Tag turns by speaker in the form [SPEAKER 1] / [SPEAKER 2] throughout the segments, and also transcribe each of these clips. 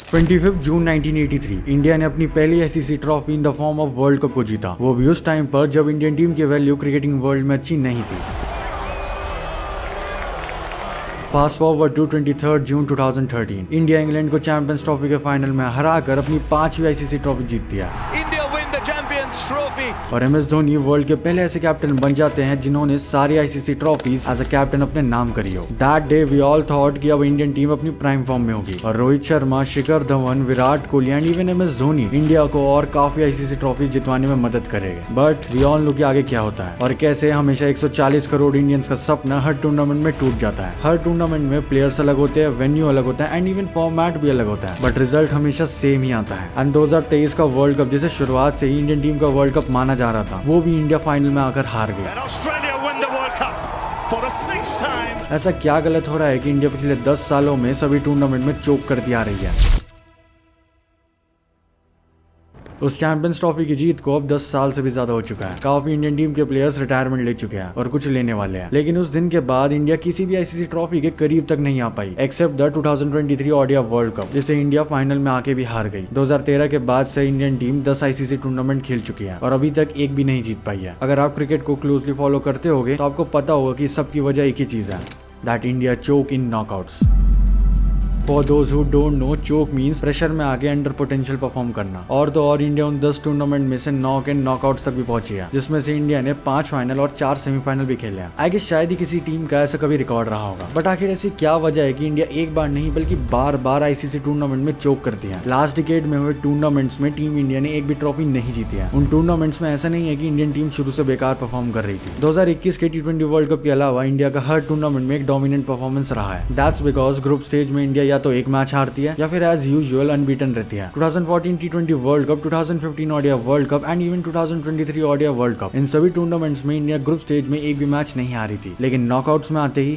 [SPEAKER 1] 25 जून 1983 India ने अपनी पहली ICC trophy in the form of world cup को जीता, वो भी उस टाइम पर जब इंडियन टीम की वैल्यू क्रिकेटिंग वर्ल्ड में अच्छी नहीं थी। Fast forward to 23 June 2013 India England को चैंपियंस ट्रॉफी के फाइनल में हराकर अपनी 5वीं आईसीसी ट्रॉफी जीतती है और एमएस धोनी वर्ल्ड के पहले ऐसे कैप्टन बन जाते हैं जिन्होंने सारी ICC trophies as a captain अपने नाम करी हो। That day we all thought कि अब इंडियन टीम अपनी प्राइम फॉर्म में होगी और Rohit Sharma, Shikhar Dhawan, Virat Kohli and even MS Dhoni India को और काफी आईसीसी ट्रॉफीज जितवाने में मदद करेंगे। बट वी ऑल नो कि आगे क्या होता है और कैसे हमेशा 140 करोड़ इंडियंस का सपना हर टूर्नामेंट में टूट जाता है। हर टूर्नामेंट में प्लेयर्स अलग होते हैं, वेन्यू अलग होता है एंड इवन फॉर्मेट भी अलग होता है, बट रिजल्ट हमेशा सेम ही आता है। एंड 2023 का वर्ल्ड कप जिसे शुरुआत से ही इंडियन टीम का वर्ल्ड कप माना जा रहा था, वो भी इंडिया फाइनल में आकर हार गई। ऐसा क्या गलत हो रहा है कि इंडिया पिछले 10 सालों में सभी टूर्नामेंट में चोक करती आ रही है। उस चैंपियंस ट्रॉफी की जीत को अब 10 साल से भी ज्यादा हो चुका है। काफी इंडियन टीम के प्लेयर्स रिटायरमेंट ले चुके हैं और कुछ लेने वाले हैं, लेकिन उस दिन के बाद इंडिया किसी भी आईसीसी ट्रॉफी के करीब तक नहीं आ पाई except the 2023 ODI world cup, जिसे इंडिया फाइनल में आके भी हार गई। 2013 के बाद से इंडियन टीम 10 आईसीसी टूर्नामेंट खेल चुकी है और अभी तक एक भी नहीं जीत पाई है। अगर आप क्रिकेट को क्लोजली फॉलो करते होगे तो आपको पता होगा कि सबकी वजह एक ही चीज है, that India choke in knockouts. For those who don't know, choke means pressure में आके अंडर पोटेंशियल परफॉर्म करना। और तो और इंडिया उन 10 टूर्नामेंट में से नॉक एंड नॉकआउट्स तक भी पहुंची है, जिसमें से इंडिया ने 5 फाइनल और 4 सेमीफाइनल भी खेले हैं। आई गेस शायद ही किसी टीम का ऐसा कभी रिकॉर्ड रहा होगा। बट आखिर ऐसी क्या वजह है कि इंडिया एक बार नहीं बल्कि बार बार आईसीसी टूर्नामेंट में चोक करती है। लास्ट डिकेड में हुए टूर्नामेंट्स में टीम इंडिया ने एक भी ट्रॉफी नहीं जीती है। उन टूर्नामेंट्स में ऐसा नहीं है कि इंडियन टीम शुरू से बेकार परफॉर्म कर रही थी। 2021 के T20 वर्ल्ड कप के अलावा इंडिया का हर टूर्नामेंट में एक डोमिनेंट परफॉर्मेंस रहा है। दैट्स बिकॉज ग्रुप स्टेज में इंडिया या तो एक मैच हारती है या फिर एज यूजुअल अनबीटन रहती है। 2014 T20 world cup, 2015 ODI world cup and even 2023 ODI world cup, इन सभी टूर्नामेंट्स में इंडिया ग्रुप स्टेज में एक भी मैच नहीं हारी थी, लेकिन नॉकआउट्स में आते ही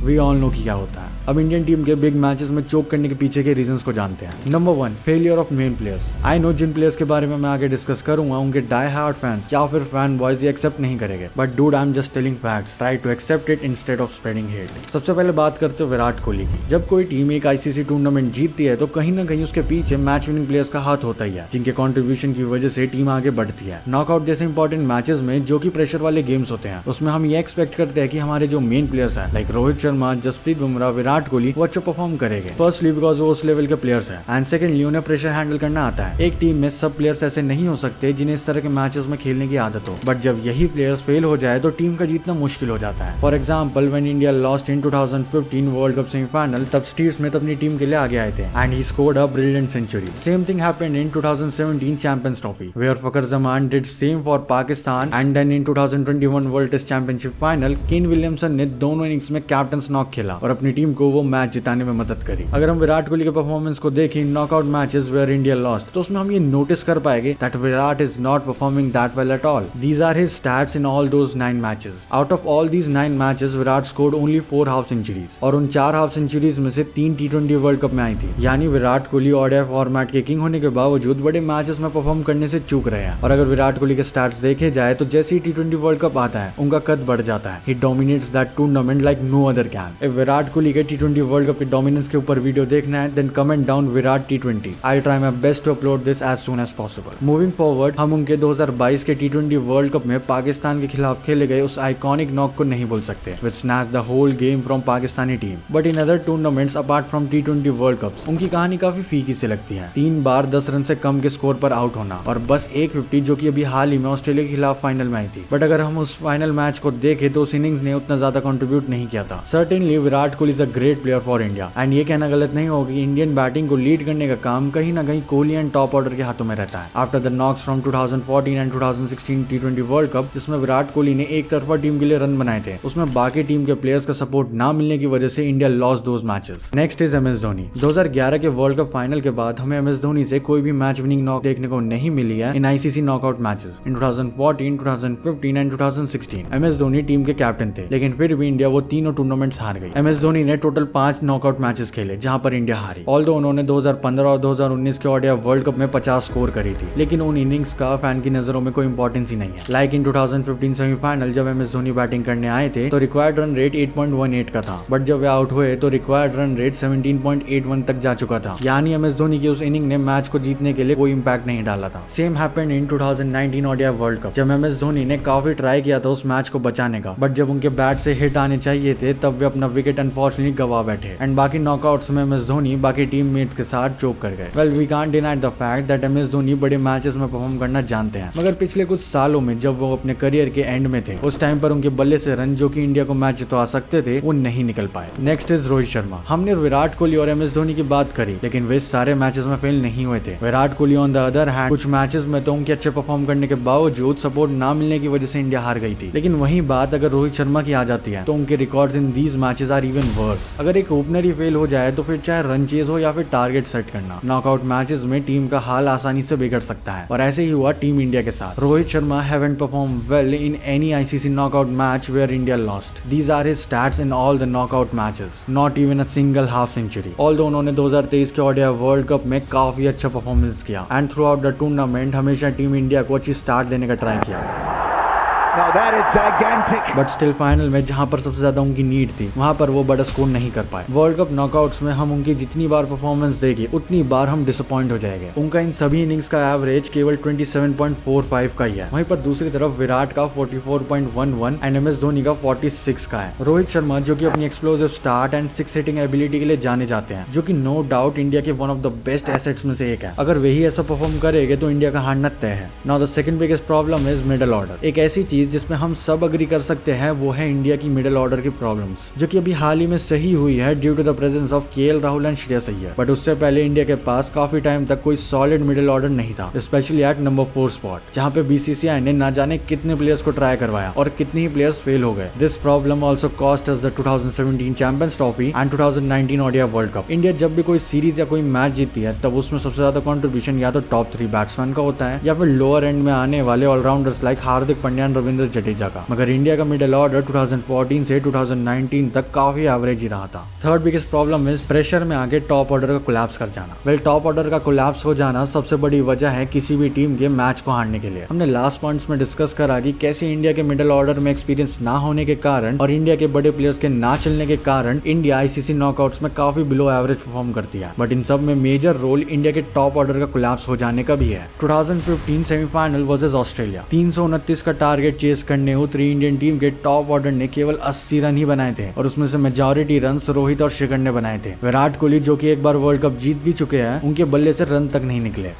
[SPEAKER 1] वी ऑल नो क्या होता है। अब इंडियन टीम के बिग मैचेस में चोक करने के पीछे के रीजंस को जानते हैं। Number 1, failure of main players. I know जिन प्लेयर्स के बारे में मैं आगे डिस्कस करूंगा उनके डाई हार्ड फैंस या फिर फैन बॉयज ये एक्सेप्ट नहीं करेंगे, but dude I am just telling facts, try to accept it instead of spreading hate. सबसे पहले बात करते हैं विराट कोहली की। जब कोई टीम एक आईसीसी टूर्नामेंट जीतती है तो कहीं ना कहीं उसके पीछे मैच विनिंग प्लेयर्स का हाथ होता ही है, जिनके कॉन्ट्रीब्यूशन की वजह से टीम आगे बढ़ती है। नॉकआउट जैसे इंपॉर्टेंट मैचेस में जो कि प्रेशर वाले गेम्स होते हैं, उसमें हम ये एक्सपेक्ट करते हैं कि हमारे जो मेन प्लेयर्स हैं लाइक रोहित शर्मा, जसप्रीत बुमराह, विराट कोहली, वो अच्छा परफॉर्म करेंगे। फर्स्टली बिकॉज वो उस लेवल के प्लेयर्स हैं एंड सेकंडली उन्हें प्रेशर हैंडल करना आता है। एक टीम में सब प्लेयर्स ऐसे नहीं हो सकते जिन्हें इस तरह के मैचेस में खेलने की आदत हो, बट जब यही प्लेयर्स फेल हो जाए तो टीम का जीतना मुश्किल हो जाता है। For example when India lost in 2015 world cup semifinal, तब स्टीव स्मिथ अपनी टीम के लिए आगे आए थे and he scored a brilliant century. Same thing happened in 2017 Champions Trophy where Fakhar Zaman did same for Pakistan and then in 2021 world test championship final Kane Williamson ने दोनों innings में कैप्टन नॉक खेला और अपनी टीम को वो मैच जिताने में मदद करी। अगर हम विराट कोहली के परफॉर्मेंस को देखें knockout matches where India lost, तो उसमें हम ये नोटिस कर पाएंगे that Virat is not performing that well at all. These are his stats in all those 9 matches. Out of all these 9 matches Virat scored only 4 half centuries और उन 4 half centuries में से 3 T20 वर्ल्ड कप में आई थी। यानी Virat Kohli ODI format के king होने के बावजूद बड़े मैचेस में परफॉर्म करने से चूक रहे हैं। और अगर विराट कोहली के स्टैट्स देखे जाए तो जैसे ही T20 वर्ल्ड कप आता है उनका कद बढ़ जाता है। He dominates that tournament like no other can. If Virat Kohli के T20 वर्ल्ड कप के डोमिनेंस के ऊपर वीडियो देखना है then comment down Virat T20. I'll try my best to upload this as soon as possible. Moving forward, हम उनके 2022 के T20 world cup में पाकिस्तान के खिलाफ खेले गए उस आइकॉनिक नॉक को नहीं बोल सकते which snatched the whole game from Pakistani team. But in other tournaments apart from T20 world cups, उनकी कहानी काफी फीकी से लगती है। 3 बार 10 रन से कम के स्कोर पर आउट होना और बस 150 जो कि अभी हाल ही में ऑस्ट्रेलिया के खिलाफ फाइनल में आई थी। बट अगर हम उस फाइनल मैच को देखें तो उस इनिंग्स ने उतना ज्यादा कंट्रीब्यूट नहीं किया था। Certainly Virat Kohli is a great player for India and ये कहना गलत नहीं होगा कि इंडियन बैटिंग को लीड करने का काम कहीं ना कहीं कोहली एंड टॉप ऑर्डर के हाथों में रहता है। After the knocks from 2014 and 2016 T20 world cup, जिसमें विराट कोहली ने एक तरफा टीम के लिए रन बनाए थे, उसमें बाकी टीम के प्लेयर्स का सपोर्ट ना मिलने की वजह से India lost those matches. Next is MS Dhoni. 2011 के वर्ल्ड कप फाइनल के बाद हमें एमएस धोनी से कोई भी मैच विनिंग नॉक देखने को नहीं मिली है इन ICC knockout matches. In 2014, 2015 and 2016 MS Dhoni team के कैप्टन थे, लेकिन फिर भी इंडिया वो तीनों टूर्नामेंट्स हार गई। एमएस धोनी ने टोटल 5 नॉकआउट मैचेस खेले जहां पर इंडिया हारी। ऑल्दो उन्होंने 2015 और 2019 के ओडीआई वर्ल्ड कप में 50 स्कोर करी थी, लेकिन उन इनिंग्स का फैन की नजरों में कोई इंपॉर्टेंस ही नहीं है। लाइक इन 2015 सेमीफाइनल जब MS धोनी बैटिंग करने आए थे तो रिक्वायर्ड रन रेट 8.18 का था, बट जब वे आउट हुए तो रिक्वायर्ड रन रेट 17.81 तक जा चुका था। यानी MS धोनी की उस इनिंग ने मैच को जीतने के लिए कोई इंपैक्ट नहीं डाला था। Same happened in 2019 ODI world cup जब MS धोनी ने काफी ट्राई किया था उस मैच को बचाने का, बट जब उनके बैट से हिट आने चाहिए थे तब वे अपना विकेट अनफॉर्चुनेटली गवा बैठे एंड बाकी नॉकआउट्स में MS धोनी बाकी टीममेट्स के साथ चोक कर गए। Well we can't deny the fact that MS Dhoni बड़े मैचेस में परफॉर्म करना जानते हैं, मगर पिछले कुछ सालों में जब वो अपने करियर के एंड में थे उस टाइम पर उनके बल्ले से रन जो कि इंडिया को मैच जितवा सकते थे वो नहीं निकल पाए। Next is Rohit Sharma. हमने विराट कोहली और MS धोनी की बात करी, लेकिन वे सारे मैचेस में फेल नहीं हुए थे। Virat Kohli on the other hand कुछ मैचेस में तो उनके अच्छे परफॉर्म करने के बावजूद सपोर्ट ना मिलने की वजह से इंडिया हार गई थी। लेकिन वही बात अगर रोहित शर्मा की आ जाती है तो उनके records in these matches are even worse. अगर एक ओपनर ही फेल हो जाए तो फिर चाहे रन चेज हो या फिर टारगेट सेट करना, नॉकआउट मैचेस में टीम का हाल आसानी से बिगड़ सकता है और ऐसे ही हुआ टीम इंडिया के साथ। Rohit Sharma haven't perform well in any ICC knockout match where India lost. These are his stats in all the knockout matches. Not even a single half century. Although उन्होंने 2023 के ओडीआई वर्ल्ड कप में काफी अच्छा performance किया and through out the tournament हमेशा team India को अच्छी start देने का ट्राई किया।
[SPEAKER 2] Now that is gigantic.
[SPEAKER 1] But still final में जहां पर सबसे ज्यादा उनकी नीड थी वहां पर वो बड़ा स्कोर नहीं कर पाए। वर्ल्ड कप नॉकआउट्स में हम उनकी जितनी बार परफॉर्मेंस देंगे उतनी बार हम डिसअपॉइंट हो जाएंगे। उनका इन सभी इनिंग्स का एवरेज केवल 27.45 का ही है। वहीं पर दूसरी तरफ विराट का 44.11 एंड MS धोनी का 46 का है। रोहित शर्मा जो कि अपनी explosive start and 6 hitting ability के लिए जाने जाते हैं, जो कि नो डाउट इंडिया के one of the best assets में से एक है। अगर वही ऐसा परफॉर्म करेंगे तो इंडिया का हारना तय है। Now the second biggest problem is middle order. एक ऐसी चीज जिसमें हम सब अग्री कर सकते हैं वो है इंडिया की मिडिल ऑर्डर की प्रॉब्लम्स, जो कि अभी हाल ही में सही हुई है due to the presence of KL Rahul and Shreyas Iyer. But उससे पहले इंडिया के पास काफी टाइम तक कोई सॉलिड मिडिल ऑर्डर नहीं था, स्पेशली एट नंबर 4 स्पॉट, जहां पे BCCI ने ना जाने कितने प्लेयर्स को ट्राई करवाया और कितने ही प्लेयर्स फेल हो गए। This problem also cost us the 2017 Champions trophy and 2019 ODI world cup. India जब भी कोई सीरीज या कोई मैच जीतती है तब उसमें सबसे ज्यादा कॉन्ट्रीब्यूशन या तो टॉप 3 बैट्समैन का होता है या फिर लोअर एंड में आने वाले allrounders like Hardik Pandya and Ravindra Jadeja का। मगर इंडिया का मिडिल ऑर्डर 2014 से 2019 तक काफी एवरेज ही रहा था। Third biggest problem is pressure में आगे टॉप ऑर्डर का कोलैप्स कर जाना। वेल टॉप ऑर्डर का कोलैप्स हो जाना सबसे बड़ी वजह है किसी भी टीम के मैच को हारने के लिए। हमने लास्ट पॉइंट्स में डिस्कस करा कि कैसे इंडिया के मिडिल ऑर्डर में एक्सपीरियंस ना होने के कारण और इंडिया के बड़े प्लेयर्स के ना चलने के कारण इंडिया ICC नॉकआउट्स में काफी बिलो एवरेज परफॉर्म करती है। बट इन सब में मेजर रोल इंडिया के टॉप ऑर्डर का कोलैप्स हो जाने का भी है। 2015 सेमीफाइनल वर्सेस ऑस्ट्रेलिया 329 का टारगेट चेस करने उतरी इंडियन टीम के टॉप ऑर्डर ने केवल 80 रन ही बनाए थे और उसमें से मेजॉरिटी रन रोहित और शिखर ने बनाए थे। विराट कोहली जो कि एक बार वर्ल्ड कप जीत भी चुके हैं, उनके बल्ले से रन तक नहीं निकले।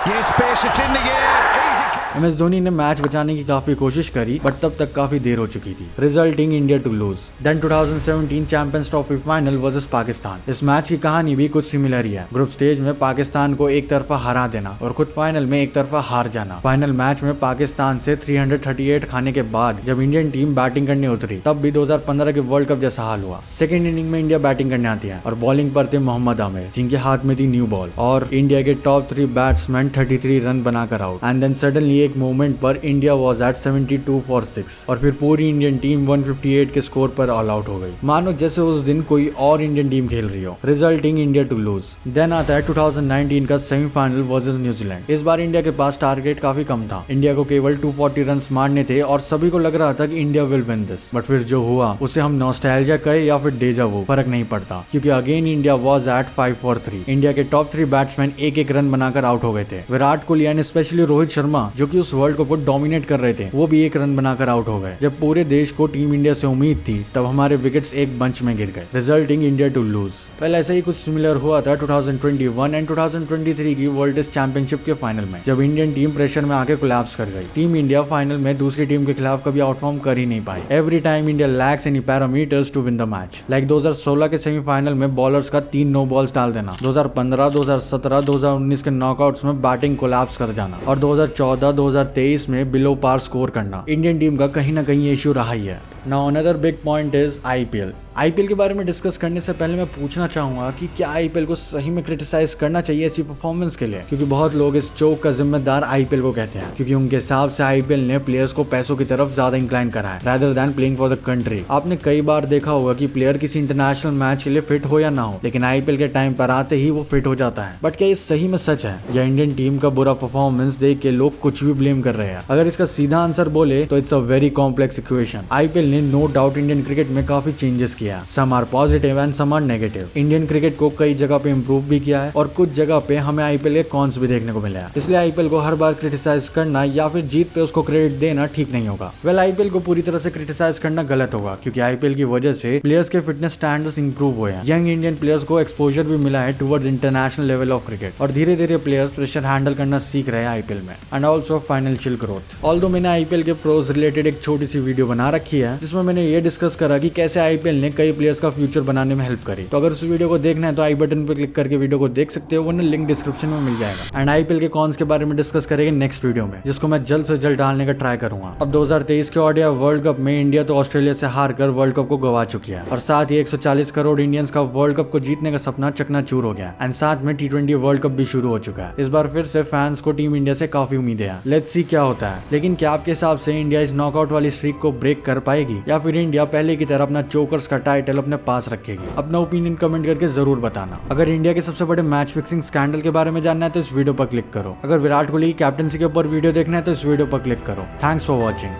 [SPEAKER 2] Yes, Bishop's in the gear. Easy.
[SPEAKER 1] MS Dhoni ने मैच बचाने की काफी कोशिश करी बट तब तक काफी देर हो चुकी थी, resulting India to lose. Then 2017 Champions Trophy final versus Pakistan. इस मैच की कहानी भी कुछ सिमिलर ही है। ग्रुप स्टेज में पाकिस्तान को एक तरफा हरा देना और खुद फाइनल में एक तरफा हार जाना। फाइनल मैच में पाकिस्तान से 338 खाने के बाद जब इंडियन टीम बैटिंग करने उतरी तब भी 2015 के वर्ल्ड कप जैसा हाल हुआ। सेकेंड इनिंग में इंडिया बैटिंग करने आती है और बॉलिंग पर थे मोहम्मद आमिर, जिनके हाथ में थी न्यू बॉल, और इंडिया के टॉप 3 बैट्समैन 33 रन बनाकर आउट। एंड देन सडनली एक मोमेंट पर इंडिया वाज एट 72 फॉर 6 और फिर पूरी इंडियन टीम 158 के स्कोर पर ऑल आउट हो गई, मानो जैसे उस दिन कोई और इंडियन टीम खेल रही हो, resulting India to lose. Then आता है 2019 का सेमीफाइनल वर्सेस न्यूजीलैंड। इस बार इंडिया के पास टारगेट काफी कम था। इंडिया को केवल 240 रन मारने थे और सभी को लग रहा था कि India will win this. But फिर जो हुआ उसे हम नॉस्टैल्जिया कहे या फिर डेजा वू, फर्क नहीं पड़ता, क्योंकि again India was at 5 for 3। India के टॉप 3 बैट्समैन एक एक रन बनाकर आउट हो गए थे। विराट कोहली एंड स्पेशली रोहित शर्मा जो कि उस वर्ल्ड कप को डोमिनेट कर रहे थे, वो भी एक रन बनाकर आउट हो गए। जब पूरे देश को टीम इंडिया से उम्मीद थी तब हमारे विकेट्स एक बंच में गिर गए, रिजल्टिंग इंडिया टू लूज। पहले ऐसा ही कुछ सिमिलर हुआ था 2021 एंड 2023 की वर्ल्ड टेस्ट चैंपियनशिप के फाइनल में, जब इंडियन टीम प्रेशर में आके कोलैप्स कर गई। टीम इंडिया फाइनल में दूसरी टीम के खिलाफ कभी आउटफॉर्म कर ही नहीं पाई। Every time India lacks any parameters to win the match. Like 2016 के सेमीफाइनल में बॉलर्स का 3 नो बॉल्स डाल देना, 2015, 2017, 2019 के नॉकआउट्स में बैटिंग कोलैप्स कर जाना और 2014, 2023 में बिलो पार स्कोर करना इंडियन टीम का कहीं ना कहीं इश्यू रहा ही है। Now another big point is IPL. IPL के बारे में डिस्कस करने से पहले मैं पूछना चाहूंगा कि क्या आईपीएल को सही में क्रिटिसाइज करना चाहिए ऐसी परफॉर्मेंस के लिए, क्योंकि बहुत लोग इस चोक का जिम्मेदार आईपीएल को कहते हैं, क्योंकि उनके हिसाब से आईपीएल ने प्लेयर्स को पैसों की तरफ ज्यादा इंक्लाइन करा है rather than playing for the country. आपने कई बार देखा होगा कि प्लेयर किसी इंटरनेशनल मैच के लिए फिट हो या ना हो, लेकिन आईपीएल के टाइम पर आते ही वो फिट हो जाता है। बट क्या ये सही में सच है, या इंडियन टीम का बुरा परफॉर्मेंस देख के लोग कुछ भी ब्लेम कर रहे हैं? अगर इसका सीधा आंसर बोले तो it's a very complex equation. IPL ने नो डाउट इंडियन क्रिकेट में काफी चेंजेस किया, some are positive and some are negative. Indian cricket को कई जगह पे इंप्रूव भी किया है और कुछ जगह पे हमें आईपीएल के कॉन्स भी देखने को मिले हैं। इसलिए आईपीएल को हर बार क्रिटिसाइज करना या फिर जीत पे उसको क्रेडिट देना ठीक नहीं होगा। वेल, आईपीएल को पूरी तरह से क्रिटिसाइज करना गलत होगा, क्योंकि आईपीएल की वजह से प्लेयर्स के फिटनेस स्टैंडर्ड्स इंप्रूव हुए हैं। यंग इंडियन प्लेयर्स को एक्सपोजर भी मिला है towards international level of cricket, और धीरे धीरे प्लेयर्स प्रेशर हैंडल करना सीख रहे हैं आईपीएल में, and also financial growth. Although मैंने आईपीएल के प्रोज रिलेटेड एक छोटी सी वीडियो बना रखी है जिसमें मैंने ये डिस्कस करा कि कैसे आईपीएल ने कई प्लेयर्स का फ्यूचर बनाने में हेल्प करी। तो अगर उस वीडियो को देखना है तो आई बटन पर क्लिक करके वीडियो को देख सकते हो, वरना लिंक डिस्क्रिप्शन में मिल जाएगा। एंड आईपीएल के कॉन्स के बारे में डिस्कस करेंगे नेक्स्ट वीडियो में, जिसको मैं जल्द से जल्द डालने का ट्राई करूंगा। अब 2023 के ओडीआई वर्ल्ड कप में इंडिया तो ऑस्ट्रेलिया से हारकर वर्ल्ड कप को गवा चुकी है, और साथ ही 140 करोड़ इंडियंस का वर्ल्ड कप को जीतने का सपना चकनाचूर हो गया। एंड साथ में T20 वर्ल्ड कप भी शुरू हो चुका है। इस बार फिर से फैंस को टीम इंडिया से काफी उम्मीदें हैं। लेट्स सी क्या होता है। लेकिन क्या आपके हिसाब से इंडिया इस नॉकआउट वाली स्ट्रीक को ब्रेक कर पाएगी, या फिर इंडिया पहले की तरह अपना चोकर्स का टाइटल अपने पास रखेगी? अपना ओपिनियन कमेंट करके जरूर बताना। अगर इंडिया के सबसे बड़े मैच फिक्सिंग स्कैंडल के बारे में जानना है तो इस वीडियो पर क्लिक करो। अगर विराट कोहली की कैप्टनसी के ऊपर वीडियो देखना है तो इस वीडियो पर क्लिक करो। Thanks for watching.